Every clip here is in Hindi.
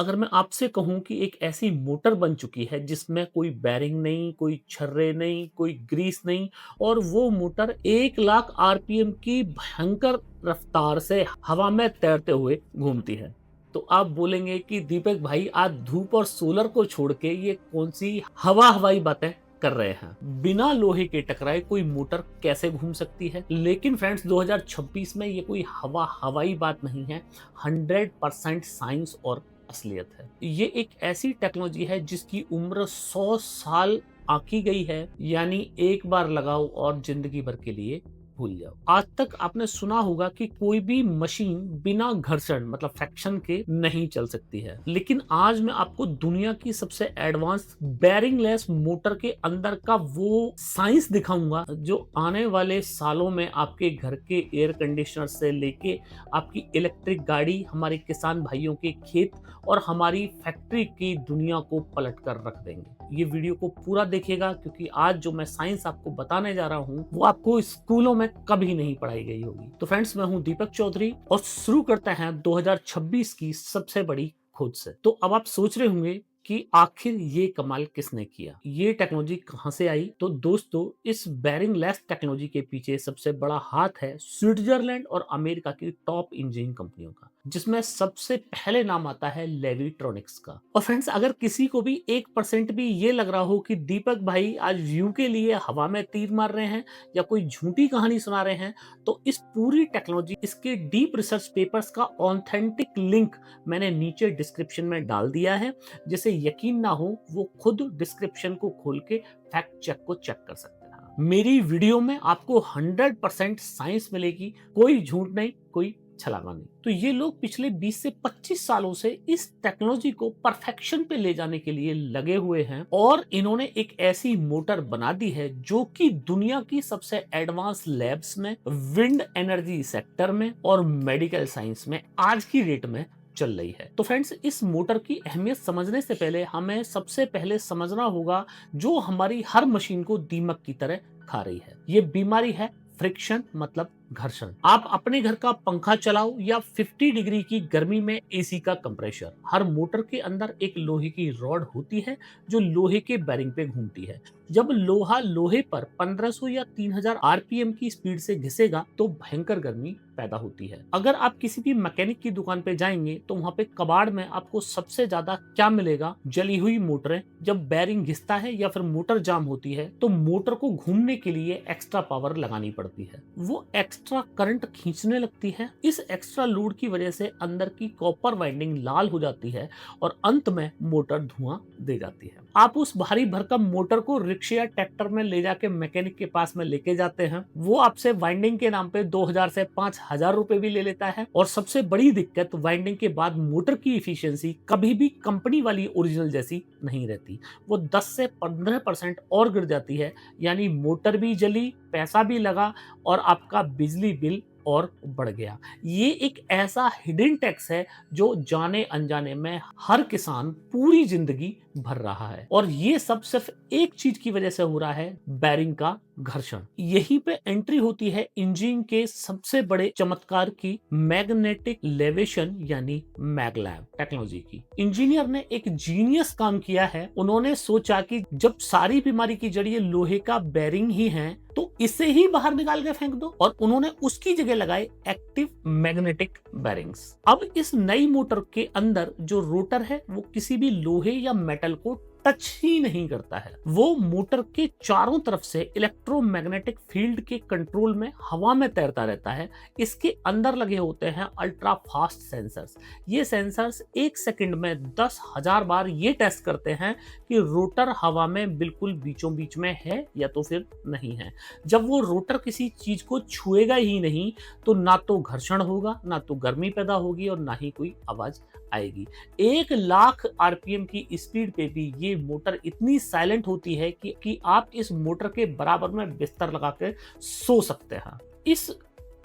अगर मैं आपसे कहूँ कि एक ऐसी मोटर बन चुकी है जिसमें कोई बेरिंग नहीं, कोई छर्रे नहीं, कोई ग्रीस नहीं और वो मोटर 1 लाख आरपीएम की भयंकर रफ्तार से हवा में तैरते हुए घूमती है। तो आप बोलेंगे कि दीपक भाई आज धूप और सोलर को छोड़ के ये कौन-सी हवा-हवाई बातें कर रहे हैं। बिना लोहे के टकराए कोई मोटर कैसे घूम सकती है? लेकिन फ्रेंड्स 2026 में ये कोई हवा-हवाई बात नहीं है, 100% साइंस और असलियत है। ये एक ऐसी टेक्नोलॉजी है जिसकी उम्र 100 साल आंकी गई है, यानी एक बार लगाओ और जिंदगी भर के लिए भूल जाओ। आज तक आपने सुना होगा कि कोई भी मशीन बिना घर्षण मतलब फ्रिक्शन के नहीं चल सकती है, लेकिन आज मैं आपको दुनिया की सबसे एडवांस बेरिंगलेस मोटर के अंदर का वो साइंस दिखाऊंगा जो आने वाले सालों में आपके घर के एयर कंडीशनर से लेके आपकी इलेक्ट्रिक गाड़ी, हमारे किसान भाइयों के खेत और हमारी फैक्ट्री की दुनिया को पलट कर रख देंगे। ये वीडियो को पूरा देखिएगा क्योंकि आज जो मैं साइंस आपको बताने जा रहा हूँ वो आपको स्कूलों में कभी नहीं पढ़ाई गई होगी। तो फ्रेंड्स, मैं हूं दीपक चौधरी और शुरू करते हैं 2026 की सबसे बड़ी खोज से। तो अब आप सोच रहे होंगे कि आखिर ये कमाल किसने किया, ये टेक्नोलॉजी कहां से आई। तो दोस्तों, इस बेरिंगलेस टेक्नोलॉजी के पीछे सबसे बड़ा हाथ है स्विट्जरलैंड और अमेरिका की टॉप इंजीनियरिंग कंपनियों का, जिसमें सबसे पहले नाम आता है लेविट्रॉनिक्स का। और फ्रेंड्स, अगर किसी को भी 1% भी ये लग रहा हो कि दीपक भाई आज व्यू के लिए हवा में तीर मार रहे हैं या कोई झूठी कहानी सुना रहे हैं, तो इस पूरी टेक्नोलॉजी, इसके डीप रिसर्च पेपर्स का ऑथेंटिक लिंक मैंने नीचे डिस्क्रिप्शन में डाल दिया है। जिसे यकीन ना हो वो खुद डिस्क्रिप्शन को खोल के फैक्ट चेक को चेक कर सकते हैं। मेरी वीडियो में आपको 100% साइंस मिलेगी, कोई झूठ नहीं, कोई छलावा नहीं। तो ये लोग पिछले 20 से 25 सालों से इस टेक्नोलॉजी को परफेक्शन पे ले जाने के लिए लगे हुए हैं और इन्होंने एक ऐसी मोटर बना दी है जो कि दुनिया की सबसे एडवांस लैब्स में, विंड एनर्जी सेक्टर में और मेडिकल साइंस में आज की डेट में चल रही है। तो फ्रेंड्स, इस मोटर की अहमियत समझने से पहले हमें सबसे पहले समझना होगा जो हमारी हर मशीन को दीमक की तरह खा रही है। ये बीमारी है फ्रिक्शन मतलब घर्षण। आप अपने घर का पंखा चलाओ या 50 डिग्री की गर्मी में एसी का कंप्रेसर, हर मोटर के अंदर एक लोहे की रॉड होती है जो लोहे के बेरिंग पे घूमती है। जब लोहा लोहे पर 1500 या 3000 आरपीएम की स्पीड से घिसेगा तो भयंकर गर्मी पैदा होती है। अगर आप किसी भी मैकेनिक की दुकान पे जाएंगे तो वहां पे कबाड़ में आपको सबसे ज्यादा क्या मिलेगा? जली हुई मोटरें। जब बेरिंग घिसता है या फिर मोटर जाम होती है तो मोटर को घूमने के लिए एक्स्ट्रा पावर लगानी पड़ती है, वो एक्स्ट्रा करंट खींचने लगती है। इस एक्स्ट्रा लोड की वजह से अंदर की कॉपर वाइंडिंग लाल हो जाती है और अंत में मोटर धुआं दे जाती है। आप उस भारी भरकम मोटर को रिक्शे या ट्रैक्टर में ले जाके मैकेनिक के पास में लेके जाते हैं, वो आपसे वाइंडिंग के नाम पे 2000 से 5000 रुपए भी ले लेता है। और सबसे बड़ी दिक्कत, वाइंडिंग के बाद मोटर की इफिशियंसी कभी भी कंपनी वाली ओरिजिनल जैसी नहीं रहती, वो 10 से 15% और गिर जाती है। यानी मोटर भी जली, पैसा भी लगा और आपका बिजली बिल और बढ़ गया। ये एक ऐसा हिडन टैक्स है जो जाने अनजाने में हर किसान पूरी जिंदगी भर रहा है और ये सब सिर्फ एक चीज की वजह से हो रहा है, बेरिंग का घर्षण। यहीं पे एंट्री होती है इंजीन के सबसे बड़े चमत्कार की, मैग्नेटिक लेविशन यानी मैगलैब टेक्नोलॉजी की। इंजीनियर ने एक जीनियस काम किया है। उन्होंने सोचा कि जब सारी बीमारी की जड़ ये लोहे का बेरिंग ही है तो इसे ही बाहर निकाल के फेंक दो, और उन्होंने उसकी जगह लगाए एक्टिव मैग्नेटिक बेरिंग्स। अब इस नई मोटर के अंदर जो रोटर है वो किसी भी लोहे या मेटल को टच ही नहीं करता है। वो मोटर के चारों तरफ से इलेक्ट्रोमैग्नेटिक फील्ड के कंट्रोल में हवा में तैरता रहता है। इसके अंदर लगे होते हैं अल्ट्रा फास्ट सेंसर्स। ये सेंसर्स 1 सेकंड में 10,000 बार ये टेस्ट करते हैं कि रोटर हवा में बिल्कुल बीचों बीच में है या तो फिर नहीं है। जब वो रोटर किसी चीज को छुएगा ही नहीं तो ना तो घर्षण होगा, ना तो गर्मी पैदा होगी और ना ही कोई आवाज आएगी। 1 लाख आरपीएम की स्पीड पे भी ये मोटर इतनी साइलेंट होती है कि आप इस मोटर के बराबर में बिस्तर लगा के सो सकते हैं। इस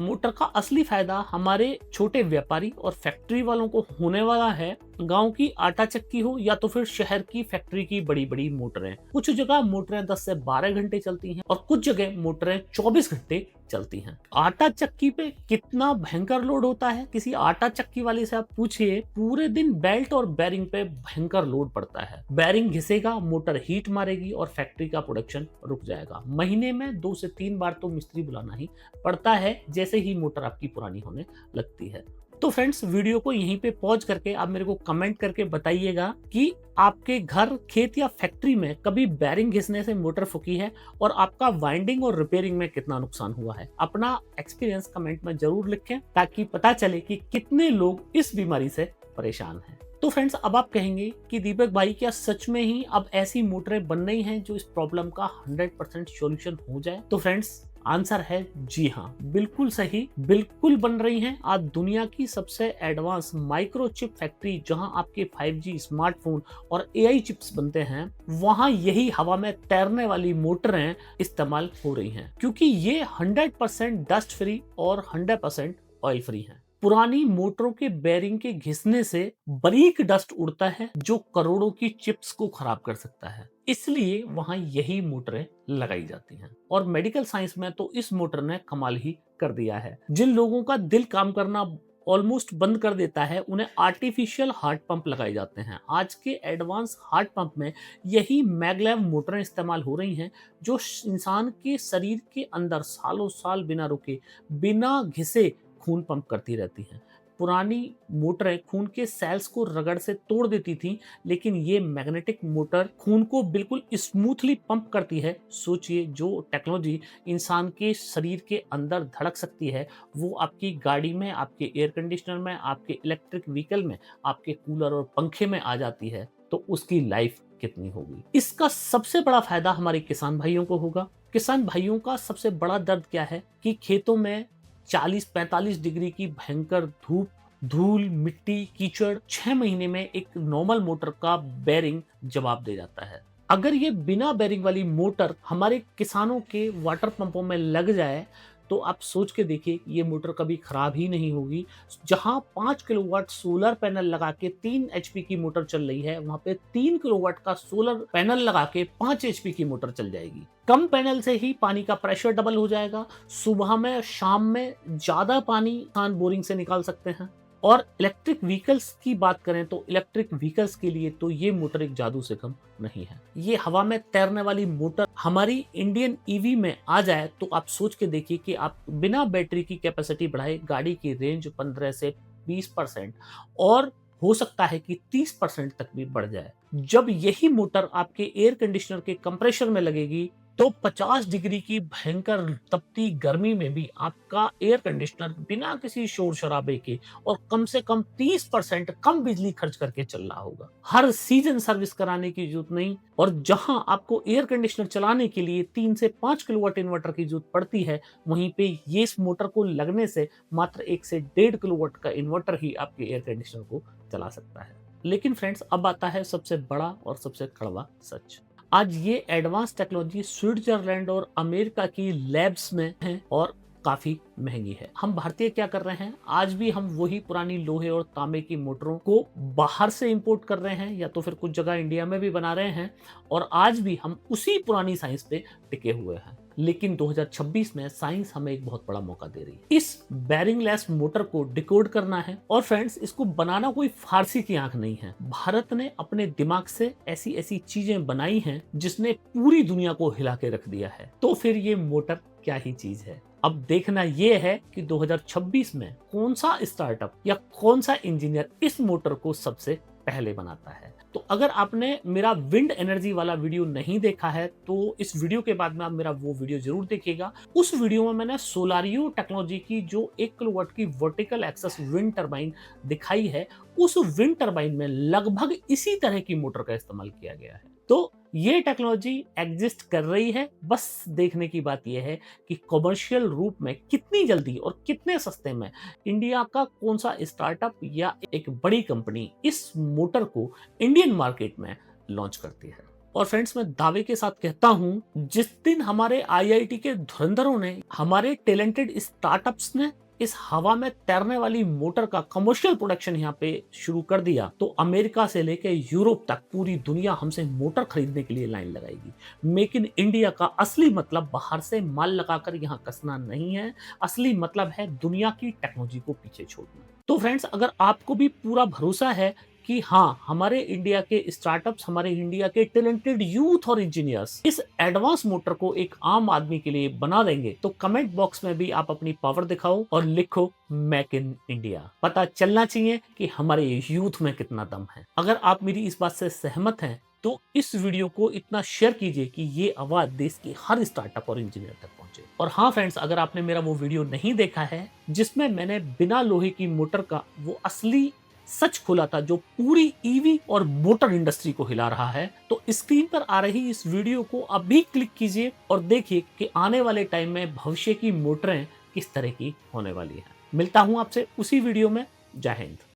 मोटर का असली फायदा हमारे छोटे व्यापारी और फैक्ट्री वालों को होने वाला है। गांव की आटा चक्की हो या तो फिर शहर की फैक्ट्री की बड़ी बड़ी मोटरें। कुछ जगह मोटरें 10 से 12 घंटे चलती हैं और कुछ जगह मोटरें 24 घंटे चलती हैं। आटा चक्की पे कितना भयंकर लोड होता है, किसी आटा चक्की वाले से आप पूछिए, पूरे दिन बेल्ट और बेरिंग पे भयंकर लोड पड़ता है। बेरिंग घिसेगा, मोटर हीट मारेगी और फैक्ट्री का प्रोडक्शन रुक जाएगा। महीने में 2 से 3 बार तो मिस्त्री बुलाना ही पड़ता है जैसे ही मोटर आपकी पुरानी होने लगती है। तो फ्रेंड्स, वीडियो को यहीं पे पॉज करके आप मेरे को कमेंट करके बताइएगा कि आपके घर, खेत या फैक्ट्री में कभी बेरिंग घिसने से मोटर फूकी है और आपका वाइंडिंग और रिपेयरिंग में कितना नुकसान हुआ है। अपना एक्सपीरियंस कमेंट में जरूर लिखें ताकि पता चले कि कितने लोग इस बीमारी से परेशान हैं। तो फ्रेंड्स, अब आप कहेंगे कि दीपक भाई, क्या सच में ही अब ऐसी मोटरें बन रही हैं जो इस प्रॉब्लम का 100% सॉल्यूशन हो जाए? तो फ्रेंड्स, आंसर है जी हाँ, बिल्कुल सही, बिल्कुल बन रही हैं। आज दुनिया की सबसे एडवांस माइक्रोचिप फैक्ट्री, जहां आपके 5G स्मार्टफोन और AI चिप्स बनते हैं, वहां यही हवा में तैरने वाली मोटरें इस्तेमाल हो रही हैं, क्योंकि ये 100% डस्ट फ्री और 100% ऑयल फ्री हैं। पुरानी मोटरों के बेरिंग के घिसने से बारीक डस्ट उड़ता है जो करोड़ों की चिप्स को खराब कर सकता है, इसलिए वहां यही मोटरें लगाई जाती हैं। और मेडिकल साइंस में तो इस मोटर ने कमाल ही कर दिया है। जिन लोगों का दिल काम करना ऑलमोस्ट बंद कर देता है, उन्हें आर्टिफिशियल हार्ट पंप लगाए जाते हैं। आज के एडवांस हार्ट पंप में यही मैगलेव मोटरें इस्तेमाल हो रही हैं, जो इंसान के शरीर के अंदर सालों साल बिना रुके, बिना घिसे खून पंप करती रहती हैं। पुरानी मोटरें खून के सेल्स को रगड़ से तोड़ देती थीं, लेकिन ये मैग्नेटिक मोटर खून को बिल्कुल स्मूथली पंप करती है। सोचिए, जो टेक्नोलॉजी इंसान के शरीर के अंदर धड़क सकती है, वो आपकी गाड़ी में, आपके एयर कंडीशनर में, आपके इलेक्ट्रिक व्हीकल में, आपके कूलर और पंखे में आ जाती है, तो उसकी लाइफ कितनी होगी। इसका सबसे बड़ा फायदा हमारे किसान भाइयों को होगा। किसान भाइयों का सबसे बड़ा दर्द क्या है कि खेतों में 40-45 डिग्री की भयंकर धूप, धूल, मिट्टी, कीचड़, 6 महीने में एक नॉर्मल मोटर का बेरिंग जवाब दे जाता है। अगर ये बिना बेरिंग वाली मोटर हमारे किसानों के वाटर पंपों में लग जाए, तो आप सोच के देखिए, ये मोटर कभी खराब ही नहीं होगी। जहां 5 किलोवाट सोलर पैनल लगा के 3 HP की मोटर चल रही है, वहां पे 3 किलोवाट का सोलर पैनल लगा के 5 HP की मोटर चल जाएगी। कम पैनल से ही पानी का प्रेशर डबल हो जाएगा। सुबह में, शाम में ज्यादा पानी किसान बोरिंग से निकाल सकते हैं। और इलेक्ट्रिक व्हीकल्स की बात करें तो इलेक्ट्रिक व्हीकल्स के लिए तो ये मोटर एक जादू से कम नहीं है। ये हवा में तैरने वाली मोटर हमारी इंडियन EV में आ जाए, तो आप सोच के देखिए कि आप बिना बैटरी की कैपेसिटी बढ़ाए गाड़ी की रेंज 15 से 20% और हो सकता है कि 30% तक भी बढ़ जाए। जब यही मोटर आपके एयर कंडीशनर के कंप्रेसर में लगेगी, तो 50 डिग्री की भयंकर तपती गर्मी में भी आपका एयर कंडीशनर बिना किसी शोर शराबे के और कम से कम 30% कम बिजली खर्च करके चल रहा होगा। हर सीजन सर्विस कराने की जरूरत नहीं। और जहां आपको एयर कंडीशनर चलाने के लिए 3 से 5 किलोवाट इन्वर्टर की जरूरत पड़ती है, वहीं पे ये इस मोटर को लगने से मात्र 1 से 1.5 किलोवाट का इन्वर्टर ही आपके एयर कंडीशनर को चला सकता है। लेकिन फ्रेंड्स, अब आता है सबसे बड़ा और सबसे कड़वा सच। आज ये एडवांस टेक्नोलॉजी स्विट्जरलैंड और अमेरिका की लैब्स में है और काफी महंगी है। हम भारतीय क्या कर रहे हैं? आज भी हम वही पुरानी लोहे और तांबे की मोटरों को बाहर से इंपोर्ट कर रहे हैं, या तो फिर कुछ जगह इंडिया में भी बना रहे हैं, और आज भी हम उसी पुरानी साइंस पे टिके हुए हैं। लेकिन 2026 में साइंस हमें एक बहुत बड़ा मौका दे रही है। इस बेरिंगलेस मोटर को डिकोड करना है। और फ्रेंड्स, इसको बनाना कोई फारसी की आंख नहीं है। भारत ने अपने दिमाग से ऐसी ऐसी चीजें बनाई हैं जिसने पूरी दुनिया को हिला के रख दिया है। तो फिर ये मोटर क्या ही चीज है। अब देखना यह है कि 2026 में कौन सा स्टार्टअप या कौन सा इंजीनियर इस मोटर को सबसे पहले बनाता है। तो अगर आपने मेरा विंड एनर्जी वाला वीडियो नहीं देखा है, तो इस वीडियो के बाद में आप मेरा वो वीडियो जरूर देखिएगा। उस वीडियो में मैंने सोलारियो टेक्नोलॉजी की जो 1 किलोवाट की वर्टिकल एक्सेस विंड टरबाइन दिखाई है, उस विंड टरबाइन में लगभग इसी तरह की मोटर का इस्तेमाल किया गया है। तो ये टेक्नोलॉजी एग्जिस्ट कर रही है। बस देखने की बात यह है कि कमर्शियल रूप में कितनी जल्दी और कितने सस्ते में इंडिया का कौन सा स्टार्टअप या एक बड़ी कंपनी इस मोटर को इंडियन मार्केट में लॉन्च करती है। और फ्रेंड्स, मैं दावे के साथ कहता हूं, जिस दिन हमारे IIT के धुरंधरों ने, हमारे टैलेंटेड स्टार्टअप्स ने इस हवा में तैरने वाली मोटर का कमर्शियल प्रोडक्शन यहाँ पे शुरू कर दिया तो अमेरिका से लेकर यूरोप तक पूरी दुनिया हमसे मोटर खरीदने के लिए लाइन लगाएगी। मेक इन इंडिया का असली मतलब बाहर से माल लगाकर यहाँ कसना नहीं है, असली मतलब है दुनिया की टेक्नोलॉजी को पीछे छोड़ना। तो फ्रेंड्स, अगर आपको भी पूरा भरोसा है कि हाँ, हमारे इंडिया के स्टार्टअप्स, हमारे इंडिया के टैलेंटेड यूथ और इंजीनियर्स इस एडवांस मोटर को एक आम आदमी के लिए बना देंगे, तो कमेंट बॉक्स में भी आप अपनी पावर दिखाओ और लिखो मेक इन इंडिया। पता चलना चाहिए कि हमारे यूथ में कितना दम है। अगर आप मेरी इस बात से सहमत हैं तो इस वीडियो को इतना शेयर कीजिए कि ये आवाज देश के हर स्टार्टअप और इंजीनियर तक पहुंचे। और हाँ फ्रेंड्स, अगर आपने मेरा वो वीडियो नहीं देखा है जिसमें मैंने बिना लोहे की मोटर का वो असली सच खुला था जो पूरी ईवी और मोटर इंडस्ट्री को हिला रहा है, तो स्क्रीन पर आ रही इस वीडियो को अभी क्लिक कीजिए और देखिए कि आने वाले टाइम में भविष्य की मोटरें किस तरह की होने वाली हैं। मिलता हूं आपसे उसी वीडियो में। जय हिंद।